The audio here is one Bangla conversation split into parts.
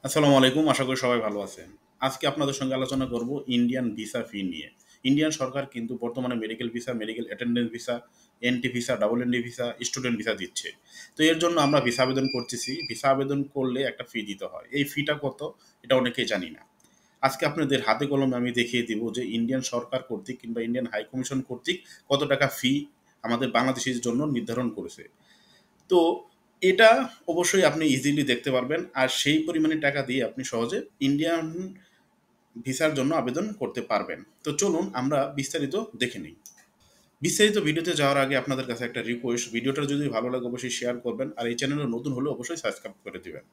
আসসালামু আলাইকুম। আশা করি সবাই ভালো আছেন। আজকে আপনাদের সঙ্গে আলোচনা করব ইন্ডিয়ান ভিসা ফি নিয়ে। ইন্ডিয়ান সরকার কিন্তু বর্তমানে medical visa, medical attendance visa, entry visa, double entry visa, student visa দিচ্ছে। তো এর জন্য আমরা ভিসা আবেদন করতেছি। ভিসা আবেদন করলে একটা ফি দিতে হয়। এই ফিটা কত? এটা অনেকেই জানি না। আজকে আপনাদের হাতে কলমে আমি দেখিয়ে দিব যে ইন্ডিয়ান সরকার কর্তৃক কিংবা ইন্ডিয়ান হাই কমিশন কর্তৃক কত টাকা ফি আমাদের বাংলাদেশীর জন্য নির্ধারণ করেছে। তো এটা অবশ্যই আপনি ইজিলি দেখতে পারবেন। আর সেই পরিমাণে টাকা দিয়ে আপনি সহজে ইন্ডিয়ান ভিসার জন্য আবেদন করতে পারবেন। তো চলুন আমরা বিস্তারিত দেখে নিই। বিস্তারিত ভিডিওতে যাওয়ার আগে আপনাদের কাছে একটা রিকোয়েস্ট, ভিডিওটা যদি ভালো লাগে অবশ্যই শেয়ার করবেন, আর এই চ্যানেলে নতুন হলে অবশ্যই সাবস্ক্রাইব করে দিবেন।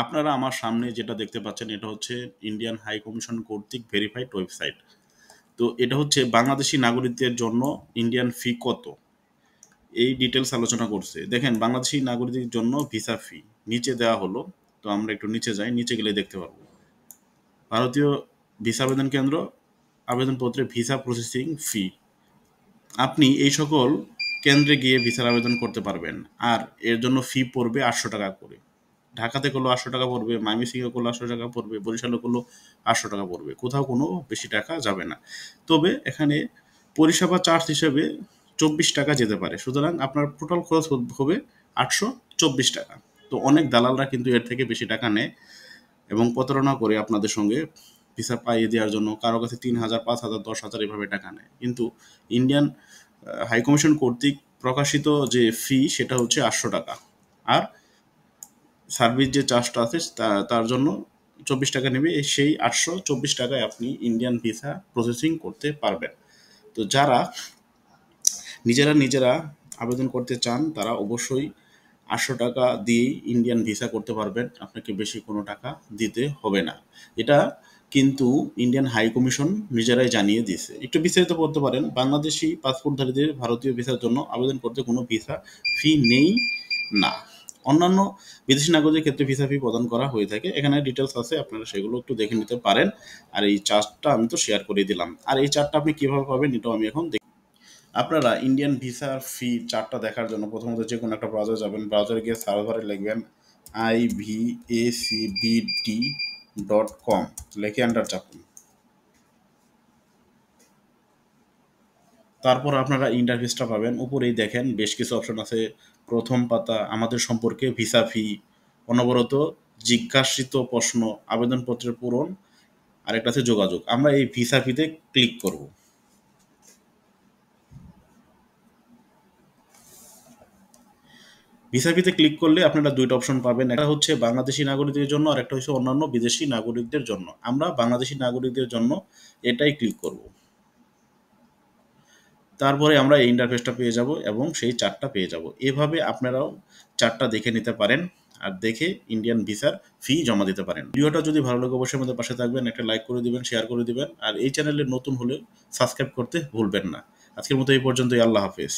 আপনারা আমার সামনে যেটা দেখতে পাচ্ছেন এটা হচ্ছে ইন্ডিয়ান হাই কমিশন কর্তৃক ভেরিফাইড ওয়েবসাইট। তো এটা হচ্ছে বাংলাদেশি নাগরিকদের জন্য ইন্ডিয়ান ফি কত, এই ডিটেলস আলোচনা করছে। দেখেন, বাংলাদেশি নাগরিকদের জন্য ভিসা ফি নিচে দেওয়া হলো। তো আমরা একটু নিচে যাই, নিচে গেলে দেখতে পারবো ভারতীয় ভিসা আবেদন কেন্দ্র, আবেদনপত্রে ভিসা প্রসেসিং ফি। আপনি এই সকল কেন্দ্রে গিয়ে ভিসার আবেদন করতে পারবেন। আর এর জন্য ফি পড়বে 800 টাকা করে। ঢাকাতে করলেও 800 টাকা পড়বে, ময়মনসিংহে করলেও 800 টাকা পড়বে, বরিশালে করলেও 800 টাকা পড়বে। কোথাও কোনো বেশি টাকা যাবে না। তবে এখানে পরিষেবা চার্জ হিসেবে 24 টাকা যেতে পারে। সুতরাং আপনার টোটাল খরচ হবে 824 টাকা। তো অনেক দালালরা কিন্তু এর থেকে বেশি টাকা নেয় এবং প্রতারণা করে আপনাদের সঙ্গে ভিসা পাইয়ে দেওয়ার জন্য কারো কাছে 3,000, 5,000, 10,000 এভাবে টাকা নেয়। কিন্তু ইন্ডিয়ান হাইকমিশন কর্তৃক প্রকাশিত যে ফি সেটা হচ্ছে 800 টাকা। আর সার্ভিস যে চার্জটা আছে তার জন্য 24 টাকা নেবে। সেই 824 টাকায় আপনি ইন্ডিয়ান ভিসা প্রসেসিং করতে পারবেন। তো যারা নিজেরা নিজেরা আবেদন করতে চান তারা অবশ্যই 800 টাকা দিয়েই ইন্ডিয়ান ভিসা করতে পারবেন। আপনাকে বেশি কোনো টাকা দিতে হবে না। এটা কিন্তু ইন্ডিয়ান হাই কমিশন নিজেরাই জানিয়ে দিয়েছে। একটু বিস্তারিত পড়তে পারেন। বাংলাদেশি পাসপোর্টধারীদের ভারতীয় ভিসার জন্য আবেদন করতে কোনো ভিসা ফি নেই না। অন্যান্য বিদেশি নাগরিকদের ক্ষেত্রে ভিসা ফি প্রদান করা হয়ে থাকে। এখানে ডিটেলস আছে, আপনারা সেগুলো একটু দেখে নিতে পারেন। আর এই চার্টটা আমি তো শেয়ার করে দিলাম। আর এই চার্টটা আপনি কিভাবে পাবেন এটাও আমি এখন আপনারা ইন্ডিয়ান ভিসার ফি চার্টটা দেখার জন্য প্রথমত যে কোনো একটা ব্রাউজার যাবেন। ব্রাউজারে গিয়ে সার্ভারে লিখবেন ivacbd.com, লিখে এন্টার চাপুন। তারপর আপনারা ইন্টারফেসটা পাবেন। উপরেই দেখেন বেশ কিছু অপশন আছে। প্রথম পাতা আমাদের সম্পর্কে, ভিসা ফি, অনবরত জিজ্ঞাসিত প্রশ্ন, আবেদনপত্রের পূরণ, আরেকটা আছে যোগাযোগ। আমরা এই ভিসা ফিতে ক্লিক করব। ভিসা ফিতে ক্লিক করলে আপনারা দুইটা অপশন পাবেন। একটা হচ্ছে বাংলাদেশি নাগরিকদের জন্য, আর একটা হচ্ছে অন্যান্য বিদেশি নাগরিকদের জন্য। আমরা বাংলাদেশি নাগরিকদের জন্য এটাই ক্লিক করব। তারপরে আমরা এই ইন্টারফেসটা পেয়ে যাব এবং সেই চার্টটা পেয়ে যাব। এভাবে আপনারাও চার্টটা দেখে নিতে পারেন আর দেখে ইন্ডিয়ান ভিসার ফি জমা দিতে পারেন। ভিডিওটা যদি ভালো লাগে অবশ্যই আমাদের পাশে থাকবেন, একটা লাইক করে দিবেন, শেয়ার করে দিবেন, আর এই চ্যানেলে নতুন হলে সাবস্ক্রাইব করতে ভুলবেন না। আজকের মতো এই পর্যন্তই। আল্লাহ হাফেজ।